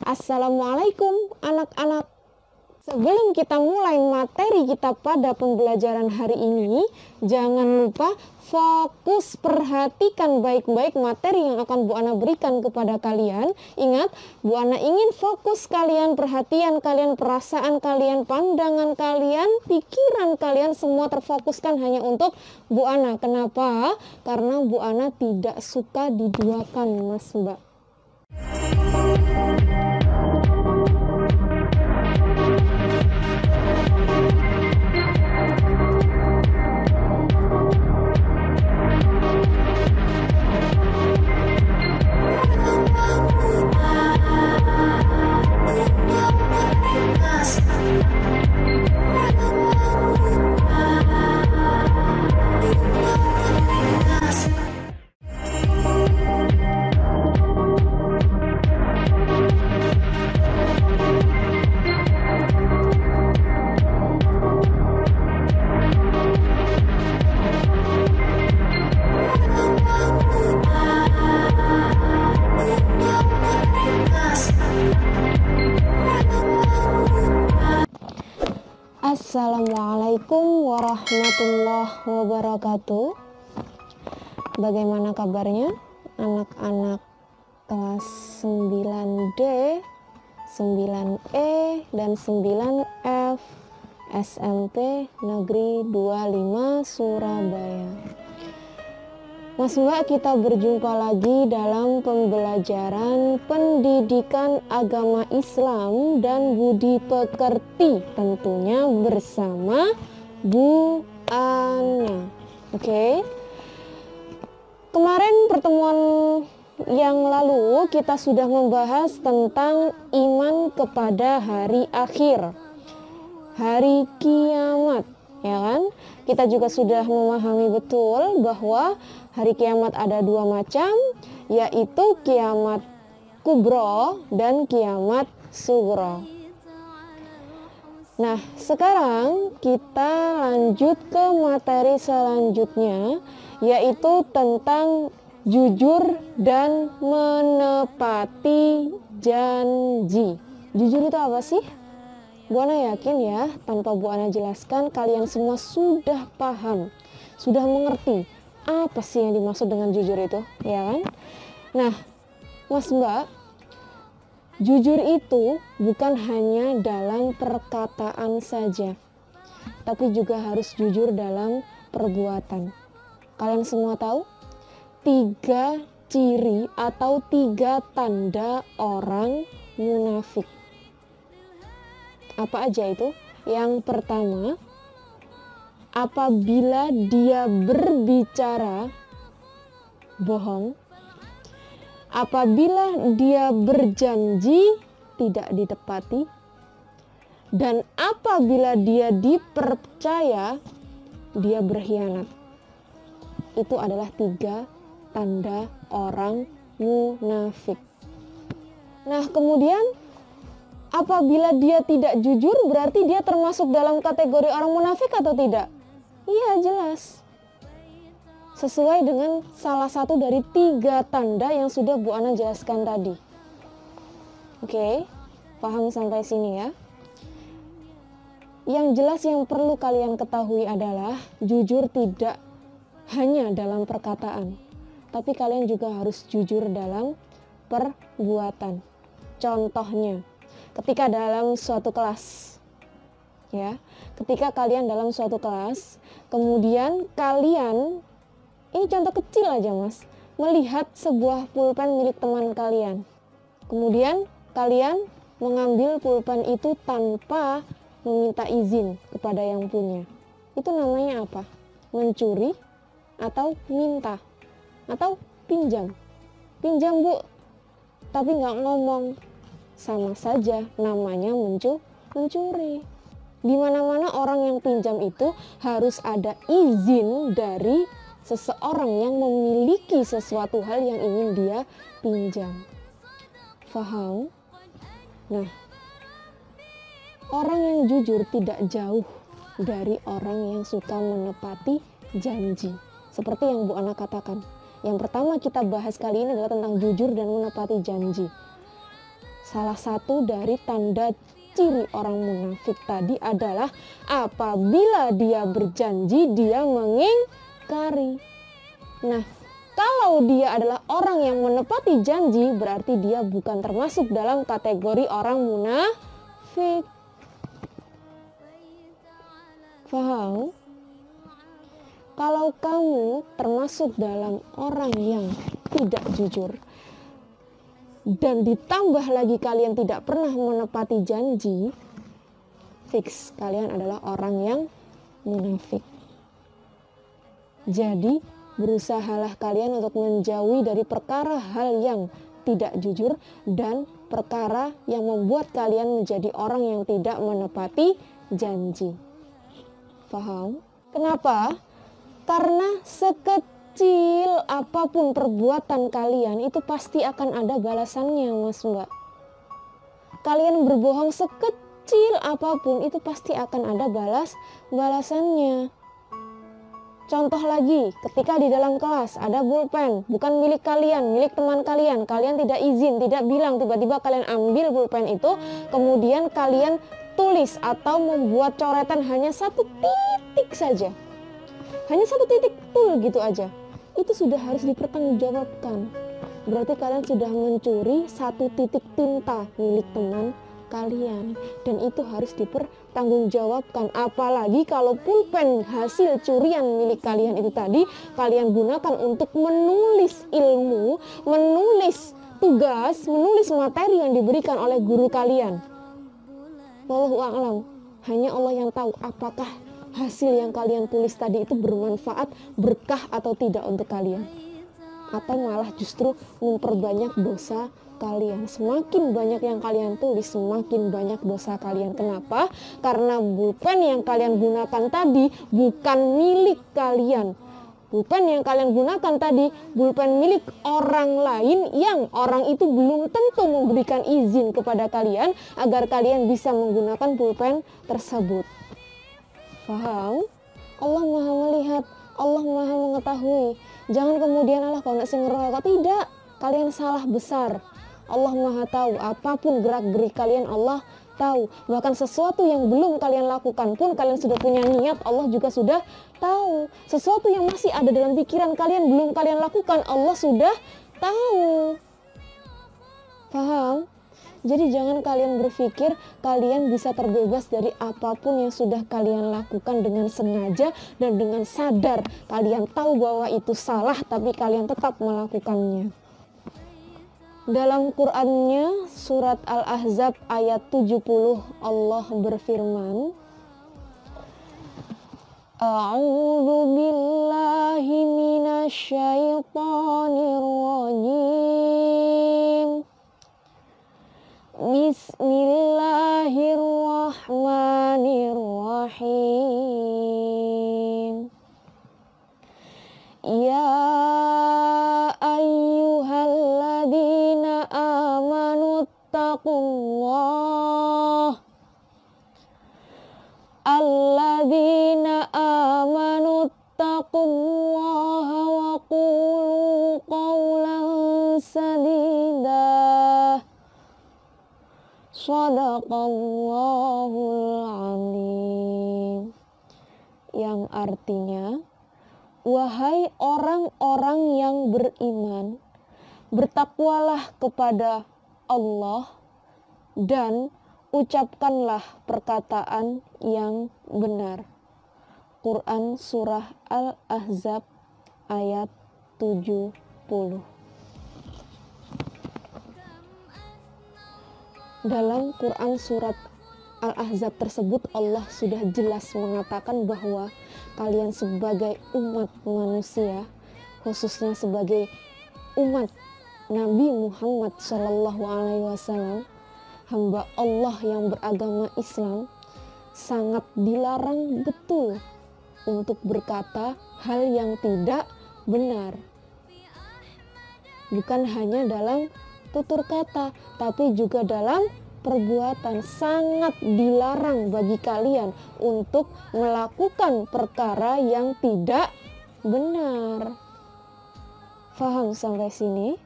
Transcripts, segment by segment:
Assalamualaikum anak-anak. Sebelum kita mulai materi kita pada pembelajaran hari ini, jangan lupa fokus perhatikan baik-baik materi yang akan Bu Ana berikan kepada kalian. Ingat, Bu Ana ingin fokus kalian, perhatian kalian, perasaan kalian, pandangan kalian, pikiran kalian semua terfokuskan hanya untuk Bu Ana. Kenapa? Karena Bu Ana tidak suka diduakan, Mas Mbak. Assalamualaikum warahmatullahi wabarakatuh. Bagaimana kabarnya anak-anak kelas 9D, 9E, dan 9F SMP Negeri 25 Surabaya. Mas Mbak, kita berjumpa lagi dalam pembelajaran pendidikan agama Islam dan budi pekerti, tentunya bersama Bu Ana. Oke. Kemarin pertemuan yang lalu kita sudah membahas tentang iman kepada hari akhir, hari kiamat, ya kan? Kita juga sudah memahami betul bahwa hari kiamat ada dua macam, yaitu kiamat kubro dan kiamat sugro. Nah, sekarang kita lanjut ke materi selanjutnya, yaitu tentang jujur dan menepati janji. Jujur itu apa sih? Bu Ana yakin ya, tanpa Bu Ana jelaskan, kalian semua sudah paham, sudah mengerti apa sih yang dimaksud dengan jujur itu, ya kan? Nah, Mas Mbak, jujur itu bukan hanya dalam perkataan saja, tapi juga harus jujur dalam perbuatan. Kalian semua tahu 3 ciri atau 3 tanda orang munafik. Apa aja itu? Yang pertama, apabila dia berbicara bohong, apabila dia berjanji tidak ditepati, dan apabila dia dipercaya dia berkhianat. Itu adalah 3 tanda orang munafik. Nah, kemudian apabila dia tidak jujur, berarti dia termasuk dalam kategori orang munafik atau tidak? Iya, jelas. Sesuai dengan salah satu dari 3 tanda yang sudah Bu Ana jelaskan tadi. Oke, paham sampai sini ya? Yang jelas yang perlu kalian ketahui adalah jujur tidak hanya dalam perkataan, tapi kalian juga harus jujur dalam perbuatan. Contohnya, ketika dalam suatu kelas, ya, ketika kalian dalam suatu kelas, kemudian kalian, ini contoh kecil aja Mas, melihat sebuah pulpen milik teman kalian, kemudian kalian mengambil pulpen itu tanpa meminta izin kepada yang punya, itu namanya apa? Mencuri atau minta atau pinjam? Pinjam Bu, tapi nggak ngomong, sama saja namanya mencuri. Di mana-mana orang yang pinjam itu harus ada izin dari seseorang yang memiliki sesuatu hal yang ingin dia pinjam. Faham? Nah, orang yang jujur tidak jauh dari orang yang suka menepati janji. Seperti yang Bu Ana katakan. Yang pertama kita bahas kali ini adalah tentang jujur dan menepati janji. Salah satu dari tanda ciri orang munafik tadi adalah apabila dia berjanji, dia mengingkari. Nah, kalau dia adalah orang yang menepati janji, berarti dia bukan termasuk dalam kategori orang munafik. Paham? Kalau kamu termasuk dalam orang yang tidak jujur, dan ditambah lagi kalian tidak pernah menepati janji, fix kalian adalah orang yang munafik. Jadi berusahalah kalian untuk menjauhi dari perkara hal yang tidak jujur dan perkara yang membuat kalian menjadi orang yang tidak menepati janji. Paham? Kenapa? Karena sekecil apapun perbuatan kalian itu pasti akan ada balasannya, Mas Mbak. Kalian berbohong sekecil apapun itu pasti akan ada balasannya. Contoh lagi, ketika di dalam kelas ada pulpen, bukan milik kalian, milik teman kalian. Kalian tidak izin, tidak bilang, tiba-tiba kalian ambil pulpen itu, kemudian kalian tulis atau membuat coretan hanya satu titik saja. Hanya satu titik gitu aja. Itu sudah harus dipertanggungjawabkan. Berarti kalian sudah mencuri satu titik tinta milik teman kalian, dan itu harus dipertanggungjawabkan. Apalagi kalau pulpen hasil curian milik kalian itu tadi kalian gunakan untuk menulis ilmu, menulis tugas, menulis materi yang diberikan oleh guru kalian. Wallahu a'lam, hanya Allah yang tahu apakah hasil yang kalian tulis tadi itu bermanfaat, berkah atau tidak untuk kalian, atau malah justru memperbanyak dosa kalian. Semakin banyak yang kalian tulis, semakin banyak dosa kalian. Kenapa? Karena pulpen yang kalian gunakan tadi bukan milik kalian. Pulpen yang kalian gunakan tadi pulpen milik orang lain yang orang itu belum tentu memberikan izin kepada kalian agar kalian bisa menggunakan pulpen tersebut. Paham? Allah Maha melihat, Allah Maha mengetahui. Jangan kemudian Allah kalau sing ngerokok, tidak. Kalian salah besar. Allah Maha tahu, apapun gerak-gerik kalian Allah tahu. Bahkan sesuatu yang belum kalian lakukan pun kalian sudah punya niat, Allah juga sudah tahu. Sesuatu yang masih ada dalam pikiran kalian belum kalian lakukan, Allah sudah tahu. Paham? Jadi jangan kalian berpikir kalian bisa terbebas dari apapun yang sudah kalian lakukan dengan sengaja dan dengan sadar. Kalian tahu bahwa itu salah tapi kalian tetap melakukannya. Dalam Qur'annya surat Al-Ahzab ayat 70 Allah berfirman, A'udzu billahi minasyaitonir rajim. Bismillahirrahmanirrahim. Ya ayyuhalladzina amanu taqullah. Alladzina amanu taqullaha wa qulu qawlan sadida. Shadaqallahul azim. Yang artinya, wahai orang-orang yang beriman, bertakwalah kepada Allah dan ucapkanlah perkataan yang benar. Quran surah Al-Ahzab ayat 70. Dalam Quran surat Al-Ahzab tersebut Allah sudah jelas mengatakan bahwa kalian sebagai umat manusia, khususnya sebagai umat Nabi Muhammad SAW, hamba Allah yang beragama Islam, sangat dilarang betul untuk berkata hal yang tidak benar. Bukan hanya dalam tutur kata, tapi juga dalam perbuatan. Sangat dilarang bagi kalian untuk melakukan perkara yang tidak benar. Faham sampai sini?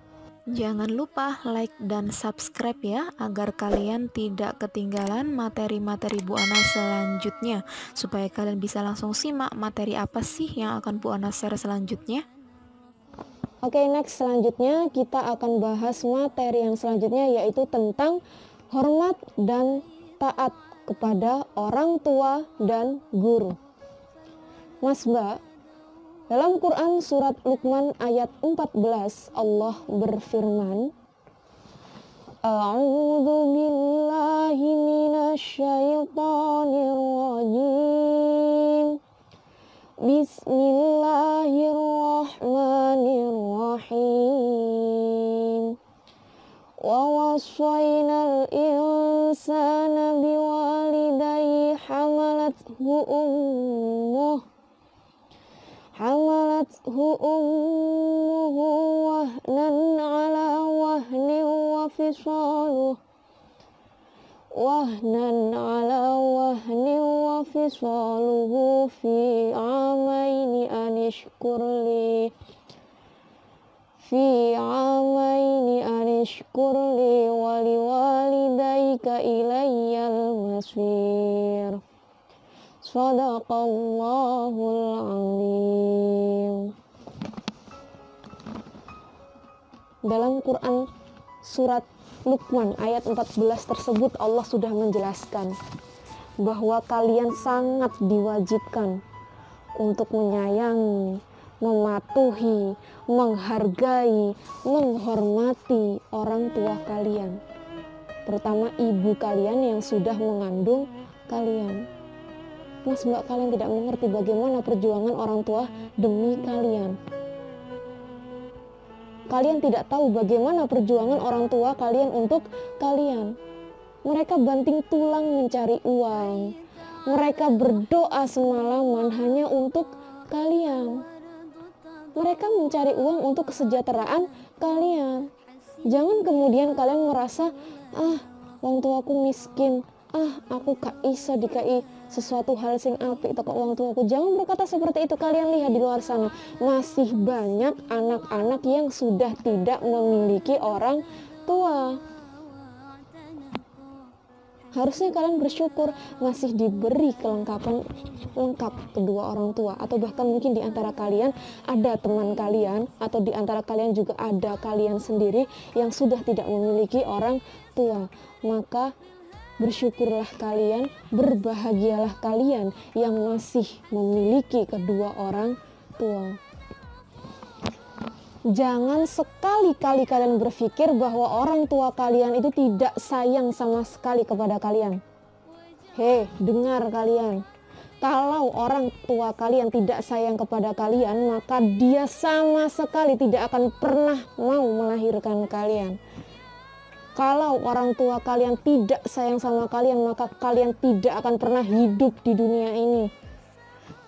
Jangan lupa like dan subscribe ya, agar kalian tidak ketinggalan materi-materi Bu Ana selanjutnya, supaya kalian bisa langsung simak materi apa sih yang akan Bu Ana share selanjutnya. Oke, next selanjutnya kita akan bahas materi yang selanjutnya, yaitu tentang hormat dan taat kepada orang tua dan guru. Mas Mbak, dalam Quran surat Luqman ayat 14 Allah berfirman, A'udzu billahi minasyaitonir rajim. Bismillahirrahmanirrahim. Wa wasainal insana biwalidayhi hamalathu ummuhu wahnan ala wahnin wa fisaluhu fi amaini anishkurli wa liwalidayka ilayyal masir. Shadaqallahul azim. Dalam Quran surat Luqman ayat 14 tersebut Allah sudah menjelaskan bahwa kalian sangat diwajibkan untuk menyayangi, mematuhi, menghargai, menghormati orang tua kalian, terutama ibu kalian yang sudah mengandung kalian. Mas Mbak, kalian tidak mengerti bagaimana perjuangan orang tua demi kalian. Kalian tidak tahu bagaimana perjuangan orang tua kalian untuk kalian. Mereka banting tulang mencari uang. Mereka berdoa semalaman hanya untuk kalian. Mereka mencari uang untuk kesejahteraan kalian. Jangan kemudian kalian merasa, wong tuaku miskin, aku gak iso dikai sesuatu hal sing apik teko wong tuaku. Jangan berkata seperti itu. Kalian lihat di luar sana, masih banyak anak-anak yang sudah tidak memiliki orang tua. Harusnya kalian bersyukur masih diberi kelengkapan lengkap kedua orang tua, atau bahkan mungkin di antara kalian ada teman kalian, atau di antara kalian juga ada kalian sendiri yang sudah tidak memiliki orang tua. Maka bersyukurlah kalian, berbahagialah kalian yang masih memiliki kedua orang tua. Jangan sekali-kali kalian berpikir bahwa orang tua kalian itu tidak sayang sama sekali kepada kalian. Dengar kalian. Kalau orang tua kalian tidak sayang kepada kalian, maka dia sama sekali tidak akan pernah mau melahirkan kalian. Kalau orang tua kalian tidak sayang sama kalian, maka kalian tidak akan pernah hidup di dunia ini.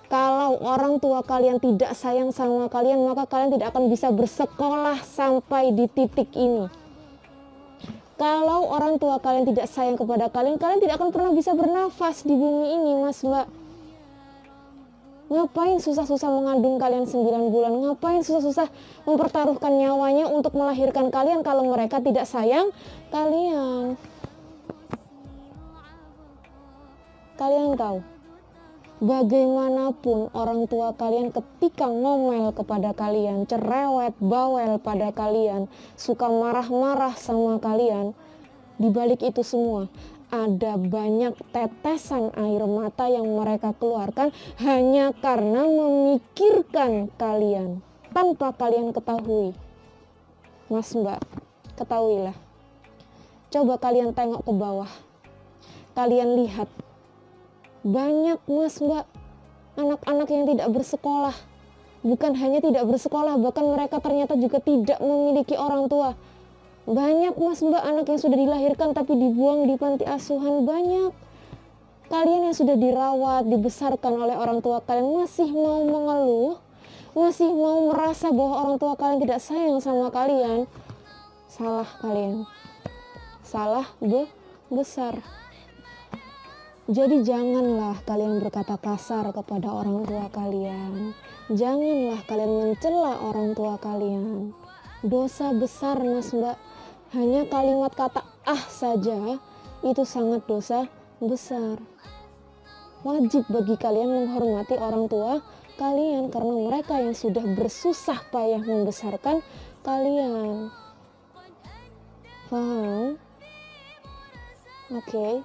Kalau orang tua kalian tidak sayang sama kalian, maka kalian tidak akan bisa bersekolah sampai di titik ini. Kalau orang tua kalian tidak sayang kepada kalian, kalian tidak akan pernah bisa bernafas di bumi ini, Mas Mbak. Ngapain susah-susah mengandung kalian 9 bulan? Ngapain susah-susah mempertaruhkan nyawanya untuk melahirkan kalian kalau mereka tidak sayang kalian? Kalian tahu, bagaimanapun orang tua kalian ketika ngomel kepada kalian, cerewet, bawel pada kalian, suka marah-marah sama kalian, di balik itu semua ada banyak tetesan air mata yang mereka keluarkan hanya karena memikirkan kalian tanpa kalian ketahui. Mas Mbak, ketahuilah. Coba kalian tengok ke bawah. Kalian lihat banyak, Mas Mbak, anak-anak yang tidak bersekolah. Bukan hanya tidak bersekolah, bahkan mereka ternyata juga tidak memiliki orang tua. Banyak, Mas Mbak, anak yang sudah dilahirkan tapi dibuang di panti asuhan. Banyak. Kalian yang sudah dirawat, dibesarkan oleh orang tua kalian masih mau mengeluh, masih mau merasa bahwa orang tua kalian tidak sayang sama kalian. Salah kalian. Salah besar. Jadi janganlah kalian berkata kasar kepada orang tua kalian. Janganlah kalian mencela orang tua kalian. Dosa besar Mas Mbak. Hanya kalimat kata ah saja itu sangat dosa besar. Wajib bagi kalian menghormati orang tua kalian karena mereka yang sudah bersusah payah membesarkan kalian. Paham? Oke.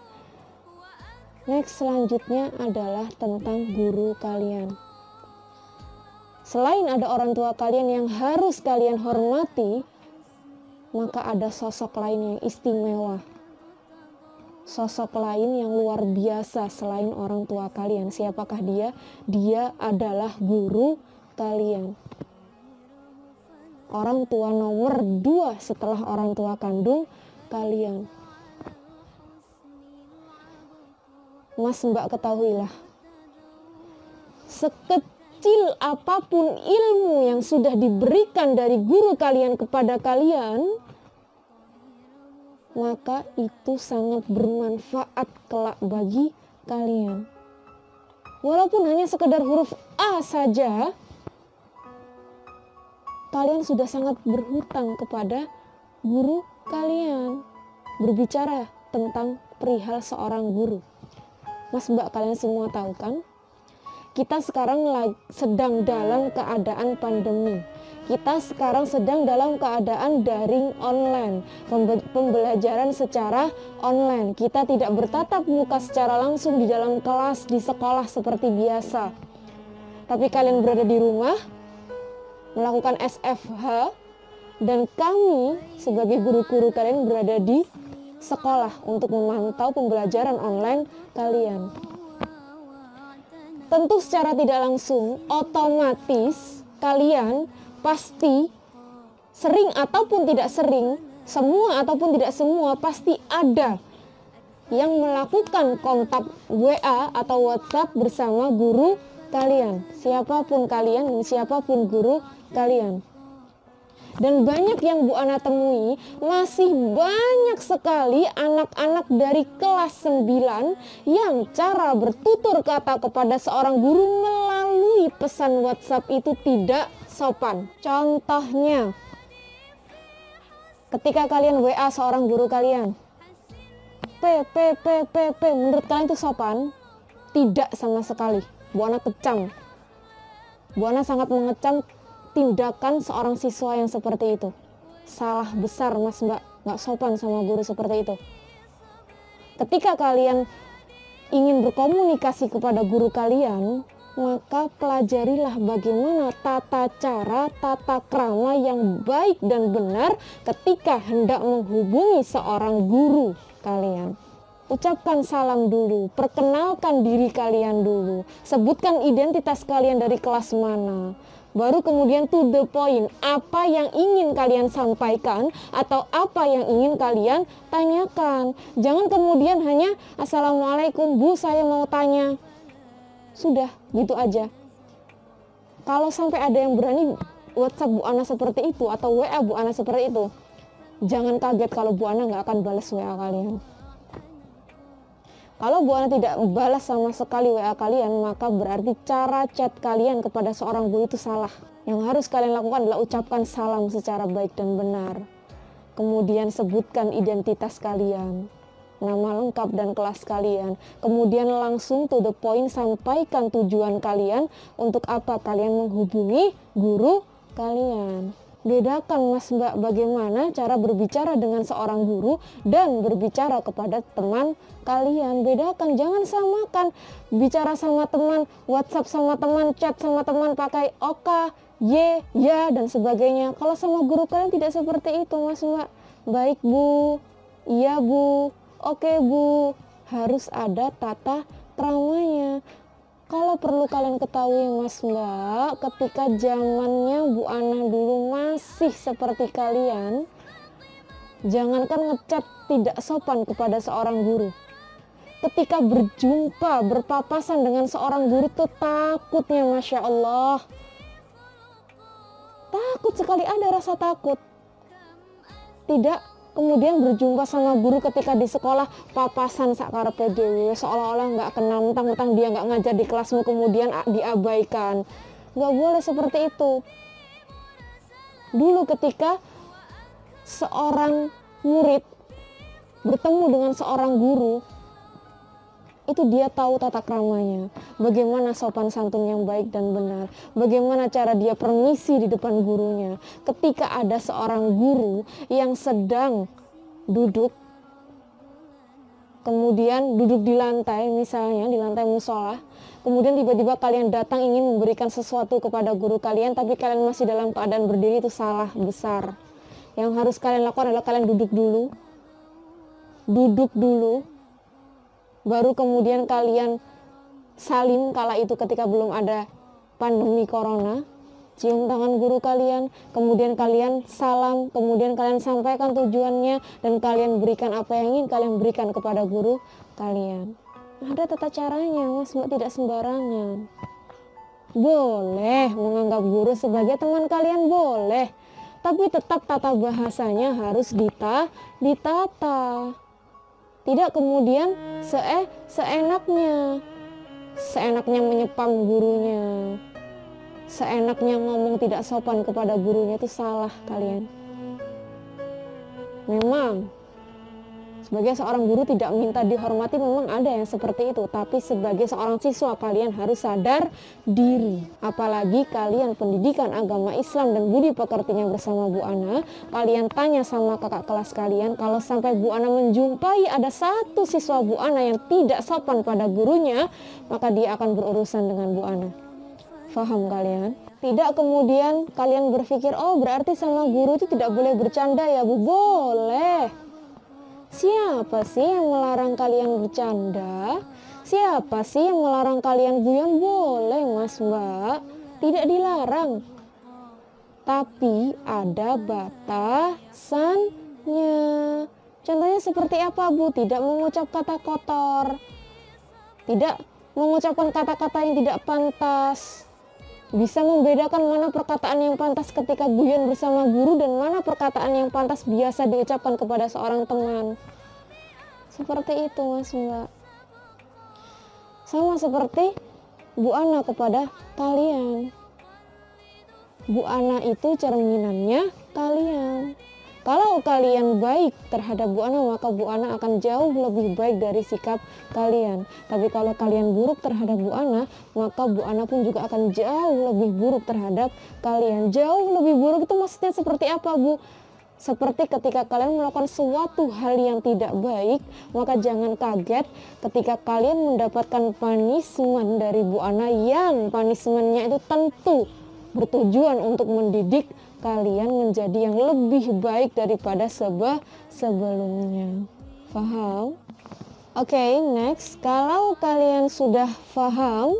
Next, selanjutnya adalah tentang guru kalian. Selain ada orang tua kalian yang harus kalian hormati, maka ada sosok lain yang istimewa. Sosok lain yang luar biasa selain orang tua kalian. Siapakah dia? Dia adalah guru kalian. Orang tua nomor 2 setelah orang tua kandung kalian. Mas Mbak ketahuilah, sekecil apapun ilmu yang sudah diberikan dari guru kalian kepada kalian, maka itu sangat bermanfaat kelak bagi kalian. Walaupun hanya sekedar huruf A saja, kalian sudah sangat berhutang kepada guru kalian. Berbicara tentang perihal seorang guru. Mas Mbak kalian semua tahu kan? Kita sekarang sedang dalam keadaan pandemi. Kita sekarang sedang dalam keadaan daring online, pembelajaran secara online. Kita tidak bertatap muka secara langsung di dalam kelas, di sekolah seperti biasa. Tapi kalian berada di rumah, melakukan SFH, dan kami sebagai guru-guru kalian berada di sekolah untuk memantau pembelajaran online kalian. Tentu secara tidak langsung, otomatis kalian pasti sering ataupun tidak sering, semua ataupun tidak semua, pasti ada yang melakukan kontak WA atau WhatsApp bersama guru kalian. Siapapun kalian dan siapapun guru kalian. Dan banyak yang Bu Ana temui, masih banyak sekali anak-anak dari kelas 9 yang cara bertutur kata kepada seorang guru melalui pesan WhatsApp itu tidak sopan. Contohnya, ketika kalian WA seorang guru kalian, P, menurut kalian itu sopan? Tidak sama sekali. Bu Ana kecam. Bu Ana sangat mengecam tindakan seorang siswa yang seperti itu. Salah besar Mas Mbak, gak sopan sama guru seperti itu. Ketika kalian ingin berkomunikasi kepada guru kalian, maka pelajarilah bagaimana tata cara, tata krama yang baik dan benar ketika hendak menghubungi seorang guru kalian. Ucapkan salam dulu, perkenalkan diri kalian dulu, sebutkan identitas kalian dari kelas mana. Baru kemudian to the point, apa yang ingin kalian sampaikan atau apa yang ingin kalian tanyakan. Jangan kemudian hanya Assalamualaikum Bu, saya mau tanya. Sudah, gitu aja. Kalau sampai ada yang berani WhatsApp Bu Ana seperti itu atau WA Bu Ana seperti itu, jangan kaget kalau Bu Ana nggak akan balas WA kalian. Kalau Bu Ana tidak balas sama sekali WA kalian, maka berarti cara chat kalian kepada seorang guru itu salah. Yang harus kalian lakukan adalah ucapkan salam secara baik dan benar. Kemudian sebutkan identitas kalian, nama lengkap dan kelas kalian. Kemudian langsung to the point, sampaikan tujuan kalian, untuk apa kalian menghubungi guru kalian. Bedakan Mas Mbak bagaimana cara berbicara dengan seorang guru dan berbicara kepada teman kalian. Bedakan, jangan samakan bicara sama teman, WhatsApp sama teman, chat sama teman pakai oka, ye, ya dan sebagainya. Kalau sama guru kalian tidak seperti itu Mas Mbak. Baik Bu, iya Bu, oke Bu. Harus ada tata kramanya. Kalau perlu kalian ketahui Mas Mbak, ketika zamannya Bu Ana dulu masih seperti kalian, jangankan ngechat tidak sopan kepada seorang guru. Ketika berjumpa, berpapasan dengan seorang guru itu takutnya Masya Allah. Takut sekali, ada rasa takut. Tidak kemudian berjumpa sama guru ketika di sekolah, papasan sakarepe dhewe, seolah-olah nggak kenal, mentang-mentang dia nggak ngajar di kelasmu kemudian diabaikan. Nggak boleh seperti itu. Dulu ketika seorang murid bertemu dengan seorang guru, itu dia tahu tata kramanya, bagaimana sopan santun yang baik dan benar, bagaimana cara dia permisi di depan gurunya. Ketika ada seorang guru yang sedang duduk, kemudian duduk di lantai, misalnya di lantai musola, kemudian tiba-tiba kalian datang ingin memberikan sesuatu kepada guru kalian, tapi kalian masih dalam keadaan berdiri, itu salah besar. Yang harus kalian lakukan adalah kalian duduk dulu, baru kemudian kalian salim kala itu ketika belum ada pandemi corona. Cium tangan guru kalian, kemudian kalian salam, kemudian kalian sampaikan tujuannya, dan kalian berikan apa yang ingin kalian berikan kepada guru kalian. Ada tata caranya, Mas Mbak, tidak sembarangan. Boleh menganggap guru sebagai teman kalian, boleh, tapi tetap tata bahasanya harus ditata. Tidak kemudian seenaknya menyepam gurunya, seenaknya ngomong tidak sopan kepada gurunya, itu salah kalian. Memang sebagai seorang guru tidak minta dihormati, memang ada yang seperti itu, tapi sebagai seorang siswa kalian harus sadar diri. Apalagi kalian pendidikan agama Islam dan budi pekertinya bersama Bu Ana, kalian tanya sama kakak kelas kalian, kalau sampai Bu Ana menjumpai ada satu siswa Bu Ana yang tidak sopan pada gurunya, maka dia akan berurusan dengan Bu Ana. Faham kalian? Tidak kemudian kalian berpikir, oh berarti sama guru itu tidak boleh bercanda ya Bu? Boleh. Siapa sih yang melarang kalian bercanda? Siapa sih yang melarang kalian guyon? Boleh Mas Mbak, tidak dilarang. Tapi ada batasannya. Contohnya seperti apa Bu? Tidak mengucap kata kotor, tidak mengucapkan kata-kata yang tidak pantas. Bisa membedakan mana perkataan yang pantas ketika guyon bersama guru dan mana perkataan yang pantas biasa diucapkan kepada seorang teman. Seperti itu Mas Mbak. Sama seperti Bu Ana kepada kalian. Bu Ana itu cerminannya kalian. Kalau kalian baik terhadap Bu Ana, maka Bu Ana akan jauh lebih baik dari sikap kalian. Tapi kalau kalian buruk terhadap Bu Ana, maka Bu Ana pun juga akan jauh lebih buruk terhadap kalian. Jauh lebih buruk itu maksudnya seperti apa Bu? Seperti ketika kalian melakukan suatu hal yang tidak baik, maka jangan kaget ketika kalian mendapatkan punishment dari Bu Ana yang punishmentnya itu tentu bertujuan untuk mendidik kalian menjadi yang lebih baik daripada sebelumnya. Paham? Oke, next. Kalau kalian sudah paham,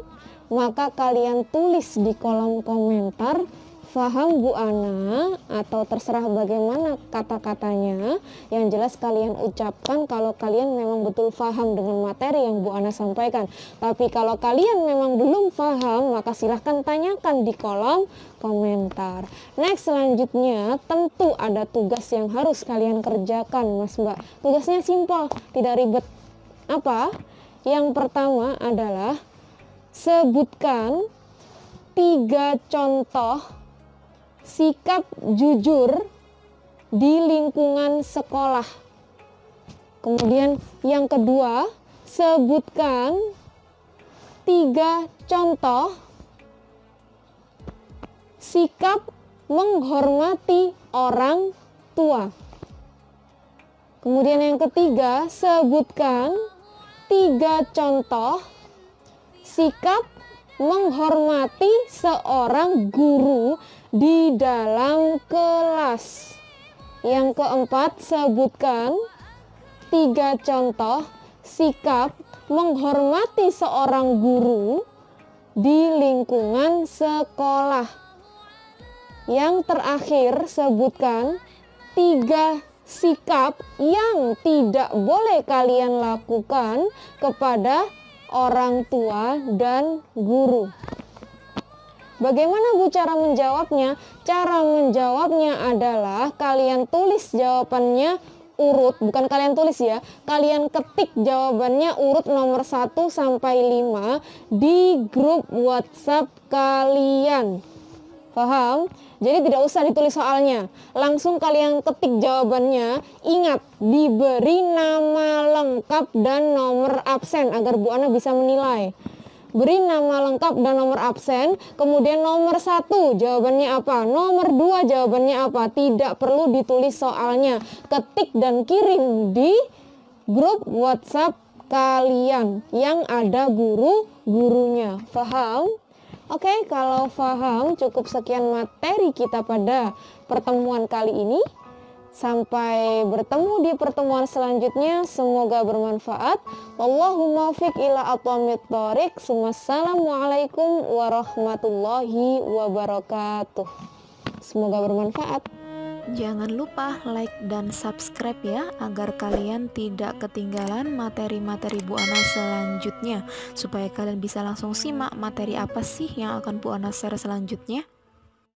maka kalian tulis di kolom komentar "Faham Bu Ana" atau terserah bagaimana kata-katanya. Yang jelas kalian ucapkan kalau kalian memang betul paham dengan materi yang Bu Ana sampaikan. Tapi kalau kalian memang belum paham, maka silahkan tanyakan di kolom komentar. Next, selanjutnya tentu ada tugas yang harus kalian kerjakan Mas Mbak. Tugasnya simpel, tidak ribet. Apa? Yang pertama adalah sebutkan 3 contoh sikap jujur di lingkungan sekolah. Kemudian yang kedua, sebutkan 3 contoh sikap menghormati orang tua. Kemudian yang ketiga, sebutkan 3 contoh sikap menghormati seorang guru di dalam kelas. Yang keempat, sebutkan 3 contoh sikap menghormati seorang guru di lingkungan sekolah. Yang terakhir, sebutkan 3 sikap yang tidak boleh kalian lakukan kepada orang tua dan guru. Bagaimana Bu cara menjawabnya? Cara menjawabnya adalah kalian tulis jawabannya urut, bukan kalian tulis ya, kalian ketik jawabannya urut nomor 1 sampai 5 di grup WhatsApp kalian. Paham? Jadi tidak usah ditulis soalnya, langsung kalian ketik jawabannya. Ingat, diberi nama lengkap dan nomor absen agar Bu Ana bisa menilai. Beri nama lengkap dan nomor absen, kemudian nomor 1 jawabannya apa, nomor 2 jawabannya apa. Tidak perlu ditulis soalnya, ketik dan kirim di grup WhatsApp kalian yang ada guru-gurunya. Paham? Oke, kalau paham, cukup sekian materi kita pada pertemuan kali ini. Sampai bertemu di pertemuan selanjutnya, semoga bermanfaat. Wallahu muwaffiq ila aqwamit thoriq. Wassalamualaikum warahmatullahi wabarakatuh. Semoga bermanfaat. Jangan lupa like dan subscribe ya, agar kalian tidak ketinggalan materi-materi Bu Ana selanjutnya, supaya kalian bisa langsung simak materi apa sih yang akan Bu Ana share selanjutnya.